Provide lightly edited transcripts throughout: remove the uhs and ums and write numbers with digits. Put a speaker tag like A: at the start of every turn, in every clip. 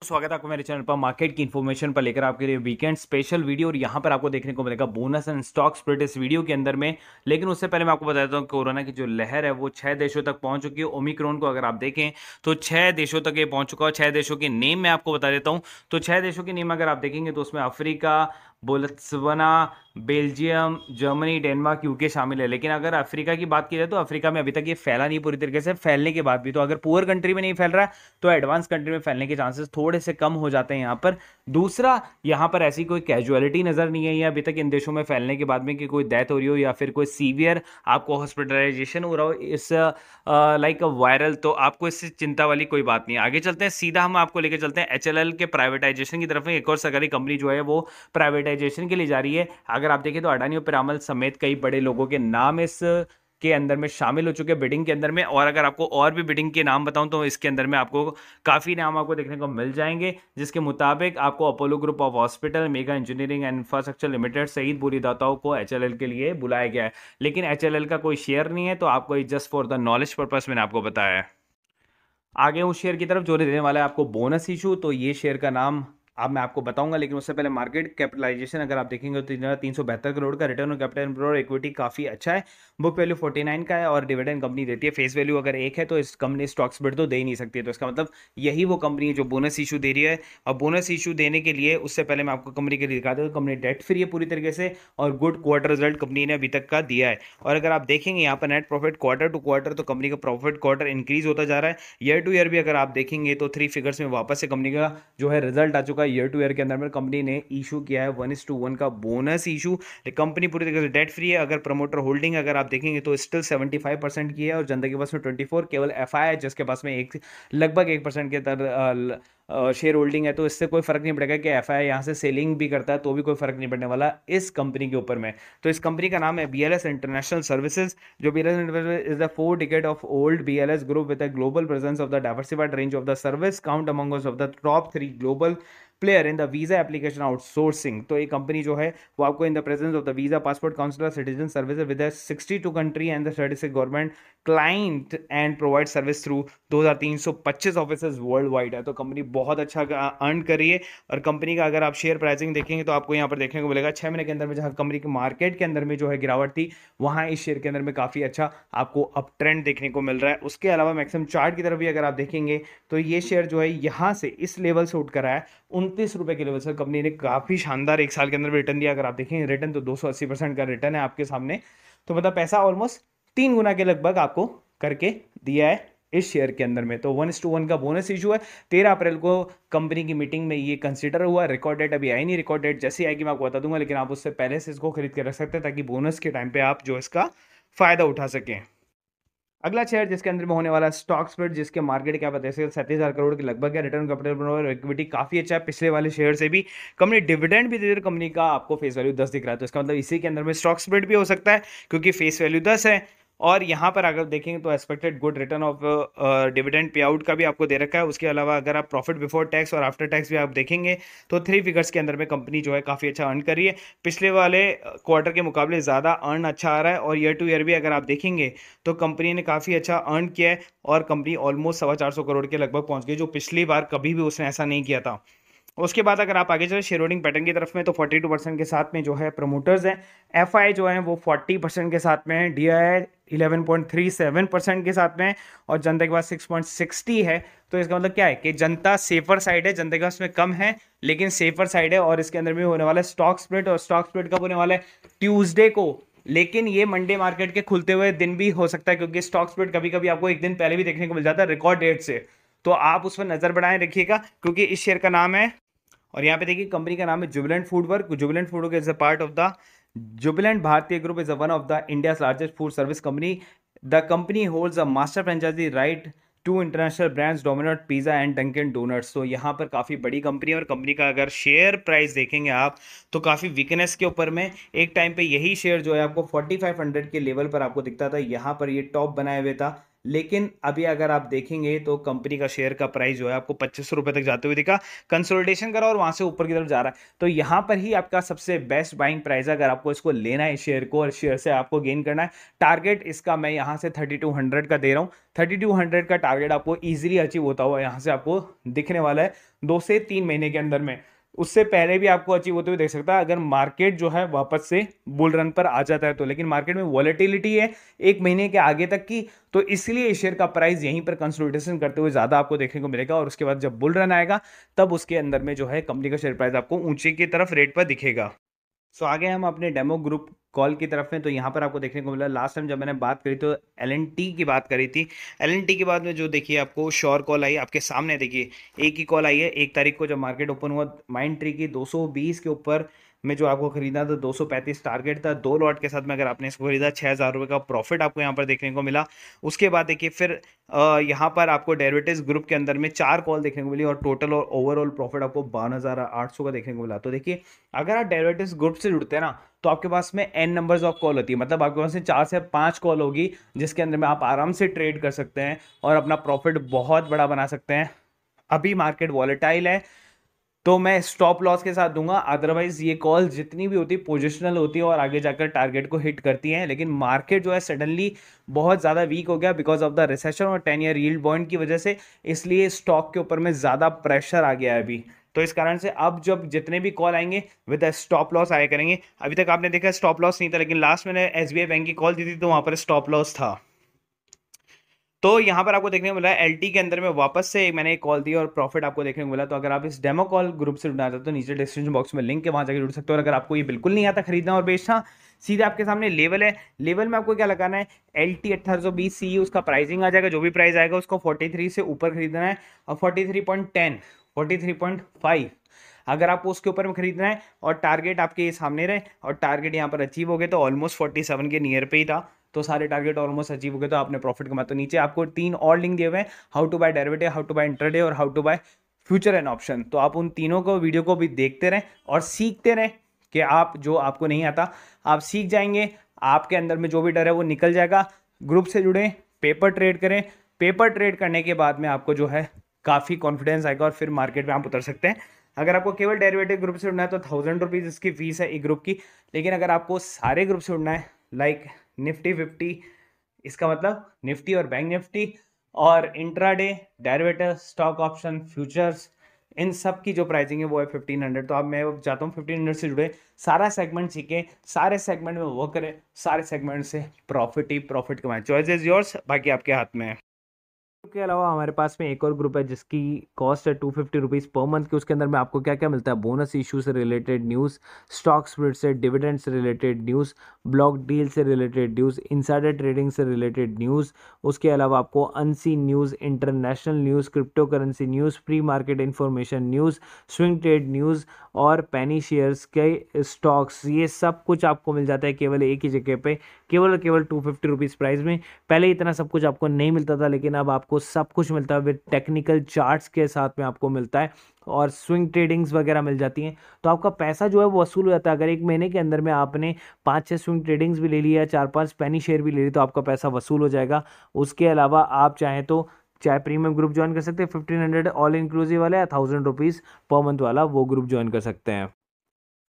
A: स्वागत है आपको मेरे चैनल पर मार्केट की इन्फॉर्मेशन पर लेकर आपके लिए वीकेंड स्पेशल वीडियो। और यहाँ पर आपको देखने को मिलेगा बोनस एंड स्टॉक स्प्लिट इस वीडियो के अंदर में। लेकिन उससे पहले मैं आपको बता देता हूँ कोरोना की जो लहर है वो 6 देशों तक पहुंच चुकी है। ओमिक्रॉन को अगर आप देखें तो 6 देशों तक ये पहुंच चुका है। 6 देशों के नेम मैं आपको बता देता हूँ। तो 6 देशों के नेम अगर आप देखेंगे तो उसमें Africa, Botswana, Belgium, Germany, Denmark, UK शामिल है। लेकिन अगर अफ्रीका की बात की जाए तो अफ्रीका में अभी तक ये फैला नहीं पूरी तरीके से। फैलने के बाद भी तो अगर पुअर कंट्री में नहीं फैल रहा है तो एडवांस कंट्री में फैलने के चांसेस थोड़े से कम हो जाते हैं यहाँ पर। दूसरा, यहाँ पर ऐसी कोई कैजुअलिटी नजर नहीं आई है अभी तक इन देशों में फैलने के बाद में कि कोई डेथ हो रही हो या फिर कोई सीवियर आपको हॉस्पिटलाइजेशन हो रहा हो इस लाइक वायरल। तो आपको इससे चिंता वाली कोई बात नहीं है। आगे चलते हैं, सीधा हम आपको लेके चलते हैं एचएलएल के प्राइवेटाइजेशन की तरफ में। एक और सरकारी कंपनी जो है वो प्राइवेटाइजेशन के लिए जा रही है। अगर आप देखें तो अडानी और पिरामल समेत कई बड़े लोगों के नाम इस के अंदर में शामिल हो चुके हैं बिडिंग के अंदर में। और अगर आपको और भी बिडिंग के नाम बताऊं तो इसके अंदर में आपको काफी नाम आपको देखने को मिल जाएंगे, जिसके मुताबिक आपको Apollo group of hospital, mega engineering and infrastructure limited सहित बुरी दाताओं को एचएलएल के लिए बुलाया गया है। लेकिन एचएलएल का कोई शेयर नहीं है, तो आपको just for the knowledge purpose मैंने आपको बताया है। आगे उस शेयर की तरफ जो देने वाला है आपको बोनस इशू, तो ये शेयर का नाम अब मैं आपको बताऊंगा। लेकिन उससे पहले मार्केट कैपिटलाइजेशन अगर आप देखेंगे तो 372 करोड़ का, return on capital employed equity काफी अच्छा है। बुक वैल्यू 49 का है और डिविडेंड कंपनी देती है। फेस वैल्यू अगर 1 है तो इस कंपनी स्टॉक स्प्लिट तो दे ही नहीं सकती है। तो इसका मतलब यही वो कंपनी है जो बोनस इशू दे रही है। और बोनस इशू देने के लिए उससे पहले मैं आपको कंपनी के लिए दिखा दूँ। कंपनी डेट फ्री है पूरी तरीके से और गुड क्वार्टर रिजल्ट कंपनी ने अभी तक का दिया है। और अगर आप देखेंगे यहाँ पर net profit quarter to quarter तो कंपनी का प्रॉफिट क्वार्टर इंक्रीज होता जा रहा है। ईयर टू ईयर भी अगर आप देखेंगे तो 3 फिगर्स में वापस से कंपनी का जो है रिजल्ट आ चुका है। ईयर टू ईयर के अंदर में कंपनी ने इशू किया है 1:1 का बोनस इशू। कंपनी पूरी तरीके से डेट फ्री है। अगर प्रमोटर होल्डिंग अगर आप देखेंगे तो स्टिल 75% की है और जनता के पास में 24, केवल एफआई है जिसके पास में एक लगभग 1% के तर शेयर होल्डिंग है। तो इससे कोई फर्क नहीं पड़ेगा कि एफआई यहाँ से सेलिंग भी करता है तो भी कोई फर्क नहीं पड़ने वाला इस कंपनी के ऊपर में। तो इस कंपनी का नाम है बीएलएस इंटरनेशनल सर्विसेज। जो BLS is the 4 decade of old BLS group with a global presence of the diversified range of the service count among us of the top 3 global player in the visa application outsourcing. तो ये company जो है वो आपको in the presence of the visa, passport, counsellor, citizen service with 62 country and the 36 government client and provide service through 2325 offices worldwide है। तो company बहुत अच्छा अर्न कर रही है। और कंपनी का अगर आप शेयर प्राइसिंग देखेंगे तो आपको यहाँ पर देखने को मिलेगा 6 महीने के अंदर में जहाँ कंपनी के मार्केट के अंदर में जो है गिरावट थी, वहाँ इस शेयर के अंदर में काफी अच्छा आपको अप ट्रेंड देखने को मिल रहा है। उसके अलावा मैक्सिमम चार्ट की तरफ भी अगर आप देखेंगे तो ये शेयर जो है यहाँ से इस लेवल से उठ कर आया 29 रुपए के लेवल से। कंपनी ने काफी शानदार एक साल के अंदर रिटर्न दिया। अगर आप देखेंगे रिटर्न तो 280% का रिटर्न है आपके सामने। तो मतलब पैसा ऑलमोस्ट 3 गुना के लगभग आपको करके दिया है इस शेयर के अंदर में। तो 1:1 का बोनस इशू है। 13 अप्रैल को कंपनी की मीटिंग में ये कंसीडर हुआ। रिकॉर्ड डेट अभी आई नहीं, रिकॉर्ड डेट जैसे आएगी मैं आपको बता दूंगा। लेकिन आप उससे पहले से इसको खरीद के रख सकते हैं ताकि बोनस के टाइम पे आप जो इसका फायदा उठा सकें। अगला शेयर जिसके अंदर में होने वाला स्टॉक स्प्लिट, जिसके मार्केट क्या बताया 37,000 करोड़ के लगभग है। रिटर्न कैपिटल और इक्विटी काफी अच्छा है पिछले वाले शेयर से भी। कंपनी डिविडेंड भी दे रही, कंपनी का आपको फेस वैल्यू 10 दिख रहा है। तो इसका मतलब इसी के अंदर में स्टॉक स्प्लिट भी हो सकता है क्योंकि फेस वैल्यू 10 है। और यहाँ पर अगर देखेंगे तो expected good return of dividend pay out का भी आपको दे रखा है। उसके अलावा अगर आप प्रॉफिट बिफोर टैक्स और आफ्टर टैक्स भी आप देखेंगे तो 3 फिगर्स के अंदर में कंपनी जो है काफ़ी अच्छा अर्न कर रही है। पिछले वाले क्वार्टर के मुकाबले ज़्यादा अर्न अच्छा आ रहा है। और ईयर टू ईयर भी अगर आप देखेंगे तो कंपनी ने काफ़ी अच्छा अर्न किया है और कंपनी ऑलमोस्ट 425 करोड़ के लगभग पहुंच गई, जो पिछली बार कभी भी उसने ऐसा नहीं किया था। उसके बाद अगर आप आगे चले शेयर होल्डिंग पैटर्न की तरफ में तो 42% के साथ में जो है प्रमोटर्स हैं। एफआई जो है वो 40% के साथ में है। डीआई 11.37% के साथ में है और जनता के पास 6.60 है। तो इसका मतलब क्या है कि जनता सेफर साइड है, जनता के पास में कम है लेकिन सेफर साइड है। और इसके अंदर भी होने वाला है स्टॉक स्प्लिट, और स्टॉक स्प्लिट कब होने वाला है? ट्यूसडे को। लेकिन ये मंडे मार्केट के खुलते हुए दिन भी हो सकता है क्योंकि स्टॉक स्प्लिट कभी कभी आपको एक दिन पहले भी देखने को मिल जाता है रिकॉर्ड डेट से। तो आप उस पर नजर बढ़ाएं रखिएगा क्योंकि इस शेयर का नाम है, और यहाँ पे देखिए कंपनी का नाम है Jubilant Foodwork. Jubilant Foodwork is a part of the Jubilant Bhartia group, is one of the India's largest food service company. The company holds a master franchise right to international brands Domino's, pizza and Dunkin Donuts. तो यहाँ पर काफ़ी बड़ी company है। और company का अगर share price देखेंगे आप तो काफ़ी वीकनेस के ऊपर में एक टाइम पे यही शेयर जो है आपको 4500 के लेवल पर आपको दिखता था। यहाँ पर ये टॉप बनाए हुए था लेकिन अभी अगर आप देखेंगे तो कंपनी का शेयर का प्राइस जो है आपको 25 रुपए तक जाते हुए दिखा, कंसोलिडेशन करा और वहां से ऊपर की तरफ जा रहा है। तो यहां पर ही आपका सबसे बेस्ट बाइंग प्राइस है अगर आपको इसको लेना है शेयर को और शेयर से आपको गेन करना है। टारगेट इसका मैं यहां से 3200 का दे रहा हूं। 3200 का टारगेट आपको इजीली अचीव होता हुआ यहां से आपको दिखने वाला है 2 से 3 महीने के अंदर में। उससे पहले भी आपको अचीव होते हुए देख सकता है अगर मार्केट जो है वापस से बुल रन पर आ जाता है तो। लेकिन मार्केट में वॉलेटिलिटी है 1 महीने के आगे तक की, तो इसलिए शेयर का प्राइस यहीं पर कंसोलिडेशन करते हुए ज्यादा आपको देखने को मिलेगा और उसके बाद जब बुल रन आएगा तब उसके अंदर में जो है कंपनी का शेयर प्राइस आपको ऊंचे की तरफ रेट पर दिखेगा। सो आगे हम अपने डेमो ग्रुप कॉल की तरफ में, तो यहाँ पर आपको देखने को मिला लास्ट टाइम जब मैंने बात करी तो LNT की बात करी थी। LNT के बाद में जो देखिए आपको श्योर कॉल आई आपके सामने, देखिए एक ही कॉल आई है 1 तारीख को जब मार्केट ओपन हुआ माइंड ट्री की 220 के ऊपर में जो आपको खरीदना था 235 टारगेट था। 2 लॉट के साथ में अगर आपने इसको खरीदा 6000 रुपये का प्रॉफिट आपको यहाँ पर देखने को मिला। उसके बाद देखिए फिर यहाँ पर आपको डेरिवेटिव्स ग्रुप के अंदर में 4 कॉल देखने को मिली और टोटल और ओवरऑल प्रॉफिट आपको 52,800 का देखने को मिला। तो देखिए अगर आप डेरिवेटिव्स ग्रुप से जुड़ते हैं ना तो आपके पास में n नंबर्स ऑफ कॉल होती है, मतलब आपके पास में 4 से 5 कॉल होगी जिसके अंदर में आप आराम से ट्रेड कर सकते हैं और अपना प्रॉफिट बहुत बड़ा बना सकते हैं। अभी मार्केट वॉलेटाइल है तो मैं स्टॉप लॉस के साथ दूंगा, अदरवाइज ये कॉल जितनी भी होती है पोजिशनल होती है और आगे जाकर टारगेट को हिट करती हैं। लेकिन मार्केट जो है सडनली बहुत ज़्यादा वीक हो गया बिकॉज ऑफ द रिसेशन और 10 ईयर यील्ड बॉन्ड की वजह से, इसलिए स्टॉक के ऊपर में ज़्यादा प्रेशर आ गया है अभी। तो इस कारण से अब जब जितने भी कॉल आएंगे विद स्टॉप लॉस आया करेंगे। अभी तक आपने देखा स्टॉप लॉस नहीं था, लेकिन लास्ट मैंने SBI बैंक की कॉल दी थी तो वहां पर स्टॉप लॉस था। तो यहाँ पर आपको देखने को मिला LT के अंदर में वापस से मैंने एक कॉल दी और प्रॉफिट आपको देखने को मिला। तो अगर आप इस डेमो कॉल ग्रुप से जुड़ना चाहते हो तो नीचे डिस्क्रिप्शन बॉक्स में लिंक है, वहां जाकर जुड़ सकते हो। और अगर आपको ये बिल्कुल नहीं आता खरीदना और बेचना, सीधे आपके सामने लेवल है, लेवल में आपको क्या लगाना है LT 1820 CE, उसका प्राइसिंग आ जाएगा, जो भी प्राइस आएगा उसको 43 से ऊपर खरीदना है और 43.10 43.5 अगर आपको उसके ऊपर में खरीदना है और टारगेट आपके ये सामने रहे और टारगेट यहाँ पर अचीव हो गए तो ऑलमोस्ट 47 के नियर पे ही था, तो सारे टारगेट ऑलमोस्ट अचीव हो गए तो आपने प्रॉफिट कमाया। तो नीचे आपको 3 और लिंक दिए हुए हैं, how to buy derivative, how to buy intraday और how to buy future and option. तो आप उन तीनों को वीडियो को भी देखते रहें और सीखते रहें कि आप जो आपको नहीं आता आप सीख जाएंगे, आपके अंदर में जो भी डर है वो निकल जाएगा। ग्रुप से जुड़ें, पेपर ट्रेड करें, पेपर ट्रेड करने के बाद में आपको जो है काफ़ी कॉन्फिडेंस आएगा और फिर मार्केट में आप उतर सकते हैं। अगर आपको केवल डेरिवेटिव ग्रुप से उड़ना है तो 1000 रुपीज़ इसकी फीस है एक ग्रुप की। लेकिन अगर आपको सारे ग्रुप से उड़ना है लाइक निफ्टी 50, इसका मतलब निफ्टी और बैंक निफ्टी और intraday, derivative, stock option, futures, इन सब की जो प्राइसिंग है वो है 1500। तो अब मैं चाहता हूँ 1500 से जुड़े, सारा सेगमेंट सीखें, सारे सेगमेंट में वर्क करें, सारे सेगमेंट से प्रॉफिट ही प्रॉफिट कमाएं। चॉइस इज योर्स, बाकी आपके हाथ में है। के अलावा हमारे पास में एक और ग्रुप है जिसकी कॉस्ट है 250 रुपीज़ पर मंथ की। उसके अंदर में आपको क्या क्या मिलता है, बोनस इशू से रिलेटेड न्यूज़, स्टॉक स्प्लिट से, डिविडेंड से रिलेटेड न्यूज़, ब्लॉक डील से रिलेटेड न्यूज़, इनसाइडर ट्रेडिंग से रिलेटेड न्यूज़। उसके अलावा आपको unseen news, international news, crypto currency news, pre market information news, swing trade news और पेनी shares के स्टॉक्स, ये सब कुछ आपको मिल जाता है केवल एक ही जगह पे, केवल और केवल 250 रुपीज़ प्राइस में। पहले इतना सब कुछ आपको नहीं मिलता था, लेकिन अब आपको सब कुछ मिलता है विद टेक्निकल चार्ट्स के साथ में आपको मिलता है और स्विंग ट्रेडिंग्स वगैरह मिल जाती हैं। तो आपका पैसा जो है वो वसूल हो जाता है। अगर एक महीने के अंदर में आपने 5-6 स्विंग ट्रेडिंग्स भी ले लिया, 4-5 पेनी शेयर भी ले ली, तो आपका पैसा वसूल हो जाएगा। उसके अलावा आप चाहें तो चाहे प्रीमियम ग्रुप ज्वाइन कर सकते हैं 1500 ऑल इंक्लूसिव वाला या 1000 रुपीज़ पर मंथ वाला, वो ग्रुप ज्वाइन कर सकते हैं।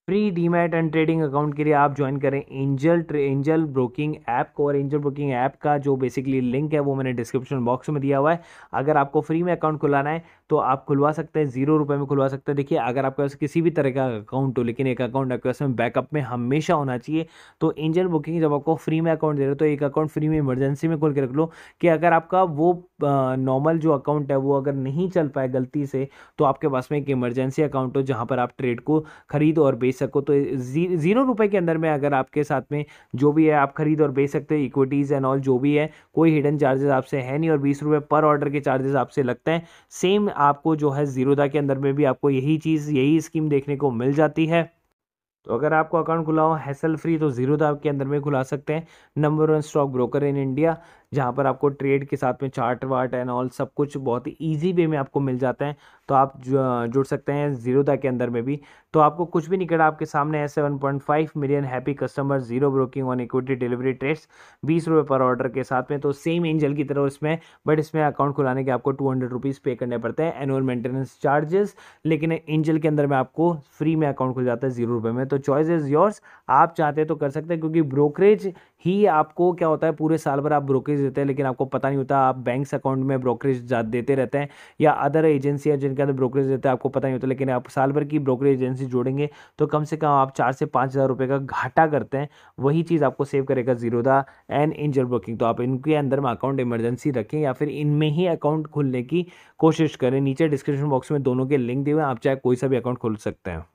A: Free demat and trading account के लिए आप ज्वाइन करें एंजल ब्रोकिंग ऐप को। और एंजल ब्रोकिंग ऐप का जो बेसिकली लिंक है वो मैंने डिस्क्रिप्शन बॉक्स में दिया हुआ है। अगर आपको फ्री में अकाउंट खुलाना है तो आप खुलवा सकते हैं, 0 रुपये में खुलवा सकते हैं। देखिए अगर आपके पास किसी भी तरह का अकाउंट हो, लेकिन एक अकाउंट आपके पास में बैकअप में हमेशा होना चाहिए। तो एंजल ब्रोकिंग जब आपको फ्री में अकाउंट दे रहे हो तो एक अकाउंट फ्री में इमरजेंसी में खोल के रख लो कि अगर आपका वो नॉर्मल जो अकाउंट है वो अगर नहीं चल पाए गलती से, तो आपके पास में एक इमरजेंसी अकाउंट हो जहाँ पर आप ट्रेड को खरीद और बेच सको। तो 0 रुपये के अंदर में अगर आपके साथ में जो भी है आप खरीद और बेच सकते हैं, इक्विटीज़ एंड ऑल जो भी है, कोई हिडन चार्जेस आपसे है नहीं और 20 रुपये पर ऑर्डर के चार्जेस आपसे लगते हैं। सेम आपको जो है जीरोधा के अंदर में भी आपको यही स्कीम देखने को मिल जाती है। तो अगर आपको अकाउंट खुला हो हैसल फ्री तो जीरोधा के अंदर में खुला सकते हैं। Number 1 stock broker in India, जहाँ पर आपको ट्रेड के साथ में चार्ट वार्ट एंड ऑल सब कुछ बहुत ही ईजी वे में आपको मिल जाता है। तो आप जुड़ सकते हैं ज़ीरोधा के अंदर में भी। तो आपको कुछ भी नहीं करना, आपके सामने है 7.5 million happy customer, zero broking on equity delivery trades, 20 रुपये पर ऑर्डर के साथ में। तो सेम एंजल की तरह इसमें, बट इसमें अकाउंट खुलाने के आपको 200 रुपीज़ पे करने पड़ते हैं एनुअल मेंटेनेंस चार्जेस, लेकिन एंजल के अंदर में आपको फ्री में अकाउंट खुल जाता है 0 रुपये में। तो चॉइस इज़ योर्स, आप चाहते हैं तो कर सकते हैं, क्योंकि ब्रोकरेज ही आपको क्या होता है, पूरे साल भर आप ब्रोकरेज देते हैं लेकिन आपको पता नहीं होता, आप बैंक्स अकाउंट में ब्रोकरेज देते रहते हैं, या अदर एजेंसी है जिनके अंदर ब्रोकरेज देते हैं, आपको पता नहीं होता। लेकिन आप साल भर की ब्रोकरेज एजेंसी जोड़ेंगे तो कम से कम आप 4 से 5 हज़ार रुपये का घाटा करते हैं। वही चीज़ आपको सेव करेगा ज़ीरोधा एंड एंजल ब्रोकिंग। तो आप इनके अंदर में अकाउंट इमरजेंसी रखें या फिर इनमें ही अकाउंट खोलने की कोशिश करें। नीचे डिस्क्रिप्शन बॉक्स में दोनों के लिंक दिए हुए हैं, आप चाहे कोई सा भी अकाउंट खोल सकते हैं।